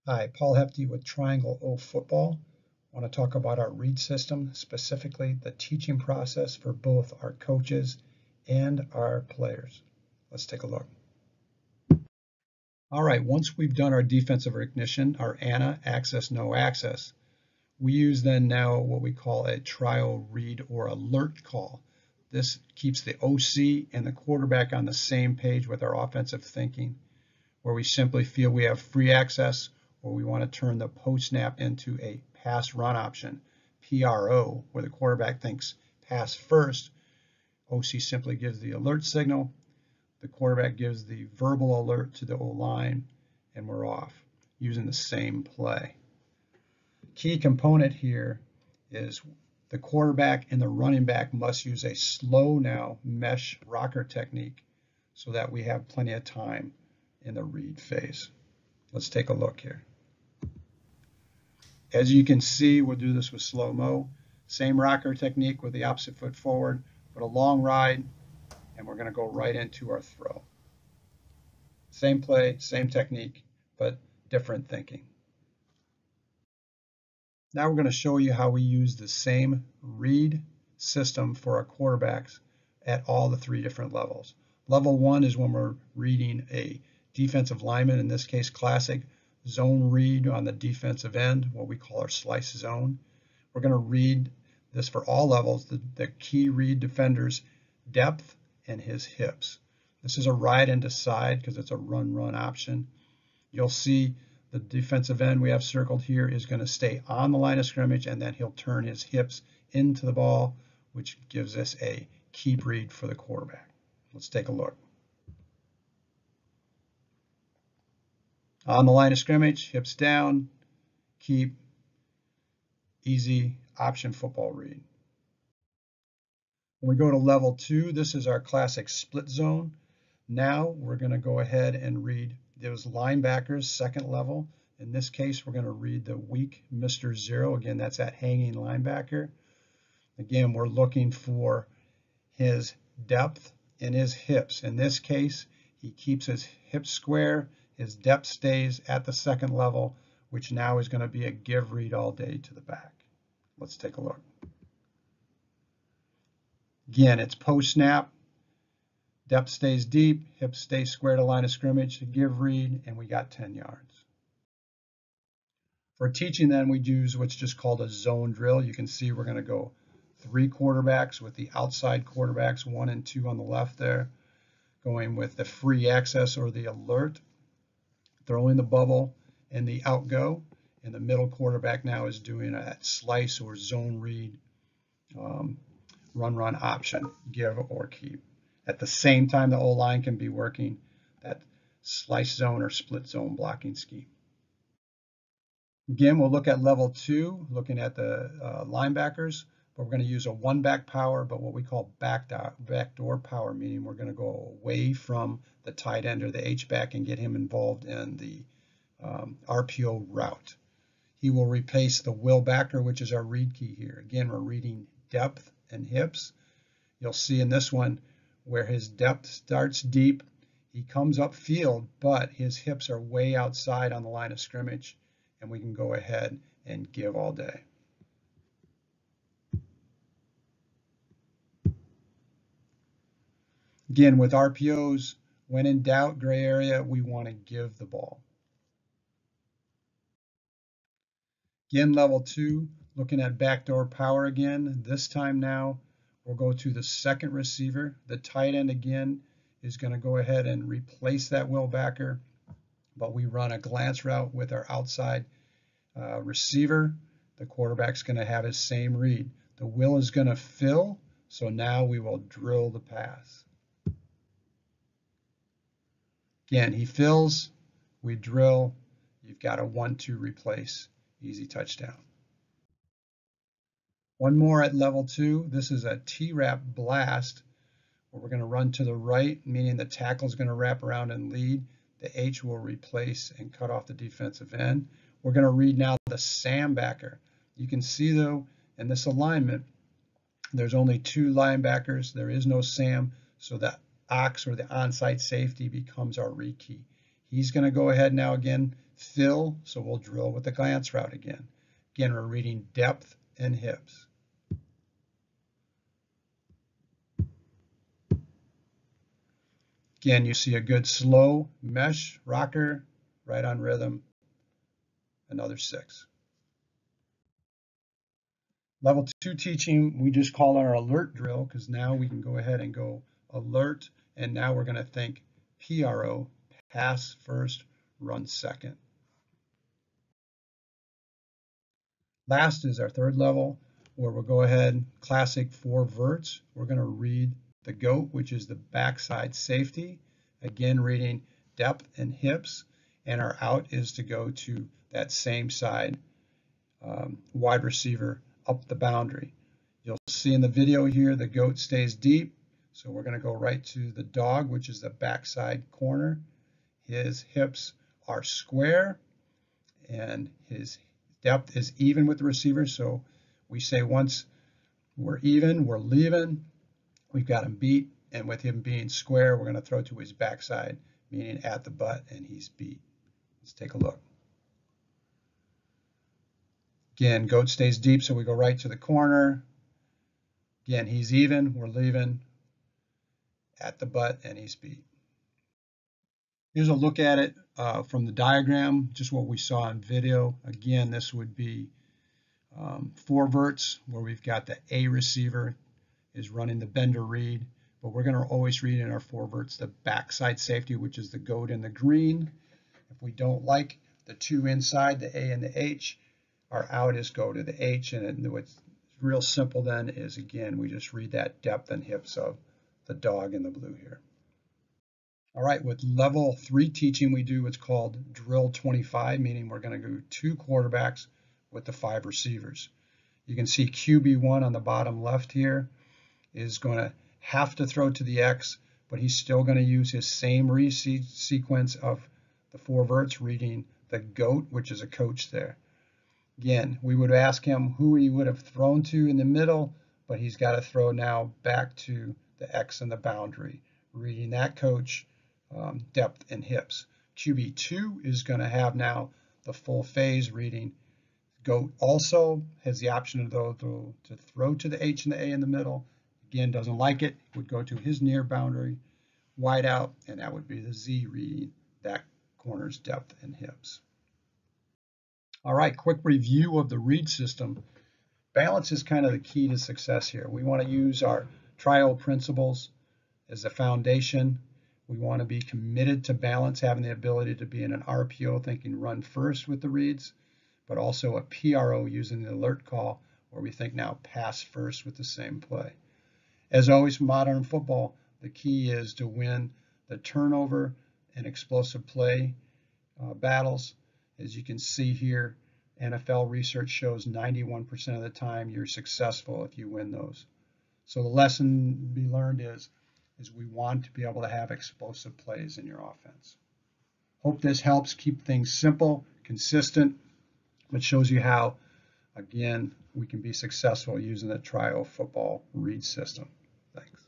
Hi, Paul Hefty with Triangle O Football. I want to talk about our read system, specifically the teaching process for both our coaches and our players. Let's take a look. All right, once we've done our defensive recognition, our ANA, access, no access, we use then now what we call a trial read or alert call. This keeps the OC and the quarterback on the same page with our offensive thinking, where we simply feel we have free access or we want to turn the post snap into a pass run option, PRO, where the quarterback thinks pass first. OC simply gives the alert signal. The quarterback gives the verbal alert to the O-line, and we're off using the same play. Key component here is the quarterback and the running back must use a slow now mesh rocker technique so that we have plenty of time in the read phase. Let's take a look here. As you can see, we'll do this with slow-mo. Same rocker technique with the opposite foot forward, but a long ride, and we're going to go right into our throw. Same play, same technique, but different thinking. Now we're going to show you how we use the same read system for our quarterbacks at all the three different levels. Level 1 is when we're reading a defensive lineman, in this case classic zone read on the defensive end, what we call our slice zone. We're going to read this for all levels, the key read defender's depth and his hips. This is a ride and decide because it's a run option. You'll see the defensive end we have circled here is going to stay on the line of scrimmage, and then he'll turn his hips into the ball, which gives us a keep read for the quarterback. Let's take a look. On the line of scrimmage, hips down, keep, easy option football read. When we go to level 2, this is our classic split zone. Now we're going to go ahead and read those linebackers, second level. In this case, we're going to read the weak Mr. Zero. Again, that's that hanging linebacker. Again, we're looking for his depth and his hips. In this case, he keeps his hips square. His depth stays at the second level, which now is going to be a give read all day to the back. Let's take a look. Again, it's post snap. Depth stays deep, hips stay square to line of scrimmage, give read, and we got 10 yards. For teaching then, we use what's just called a zone drill. You can see we're going to go 3 quarterbacks with the outside quarterbacks, 1 and 2 on the left there, going with the free access or the alert, throwing the bubble and the outgo, and the middle quarterback now is doing a slice or zone read, run option, give or keep. At the same time, the O-line can be working that slice zone or split zone blocking scheme. Again, we'll look at level 2, looking at the linebackers, but we're going to use a one-back power, but what we call backdoor power, meaning we're going to go away from the tight end or the H-back and get him involved in the RPO route. He will replace the will backer, which is our read key here. Again, we're reading depth and hips. You'll see in this one, where his depth starts deep, he comes up field, but his hips are way outside on the line of scrimmage, and we can go ahead and give all day. Again, with RPOs, when in doubt, gray area, we want to give the ball. Again, level 2, looking at backdoor power again. This time now, we'll go to the second receiver. The tight end again is going to go ahead and replace that will backer, but we run a glance route with our outside receiver. The quarterback's going to have his same read. The will is going to fill, so now we will drill the pass. Again, he fills, we drill, you've got a 1-2 replace, easy touchdown. One more at level 2. This is a Twrap Blast, where we're going to run to the right, meaning the tackle is going to wrap around and lead. The H will replace and cut off the defensive end. We're going to read now the Sam backer. You can see, though, in this alignment, there's only 2 linebackers. There is no Sam, so that Ox or the onside safety becomes our read key. He's going to go ahead now again, fill, so we'll drill with the glance route again. Again, we're reading depth and hips. Again, you see a good slow mesh rocker, right on rhythm, another 6. Level 2 teaching, we just call our alert drill because now we can go ahead and go alert, and now we're going to think PRO, pass first, run second. Last is our third level, where we'll go ahead, classic 4 verts. We're going to read the goat, which is the backside safety. Again, reading depth and hips, and our out is to go to that same side wide receiver up the boundary. You'll see in the video here the goat stays deep, so we're going to go right to the dog, which is the backside corner. His hips are square and his depth is even with the receiver, so we say once we're even, we're leaving. We've got him beat, and with him being square, we're going to throw to his backside, meaning at the butt, and he's beat. Let's take a look. Again, goat stays deep, so we go right to the corner. Again, he's even, we're leaving, at the butt, and he's beat. Here's a look at it from the diagram, just what we saw in video. Again, this would be 4 verts, where we've got the A receiver is running the bender read, but we're going to always read in our 4 verts the backside safety, which is the goat in the green. If we don't like the 2 inside, the A and the H, our out is go to the H, and what's real simple then is, again, we just read that depth and hips of the dog in the blue here. All right, with level 3 teaching, we do what's called drill 25, meaning we're going to go 2 quarterbacks with the 5 receivers. You can see QB1 on the bottom left here is going to have to throw to the X, but he's still going to use his same read sequence of the 4 verts, reading the goat, which is a coach there. Again, we would ask him who he would have thrown to in the middle, but he's got to throw now back to the X and the boundary, reading that coach, depth and hips. QB2 is going to have now the full phase reading. Goat also has the option to throw to the H and the A in the middle. Again, doesn't like it, would go to his near boundary, wide out, and that would be the Z reading that corner's depth and hips. All right, quick review of the read system. Balance is kind of the key to success here. We want to use our trial principles as the foundation. We want to be committed to balance, having the ability to be in an RPO, thinking run first with the reads, but also a PRO using the alert call, where we think now pass first with the same play. As always, modern football, the key is to win the turnover and explosive play battles. As you can see here, NFL research shows 91% of the time you're successful if you win those. So the lesson to be learned is we want to be able to have explosive plays in your offense. Hope this helps keep things simple, consistent, but shows you how, again, we can be successful using the trial football read system. Thanks.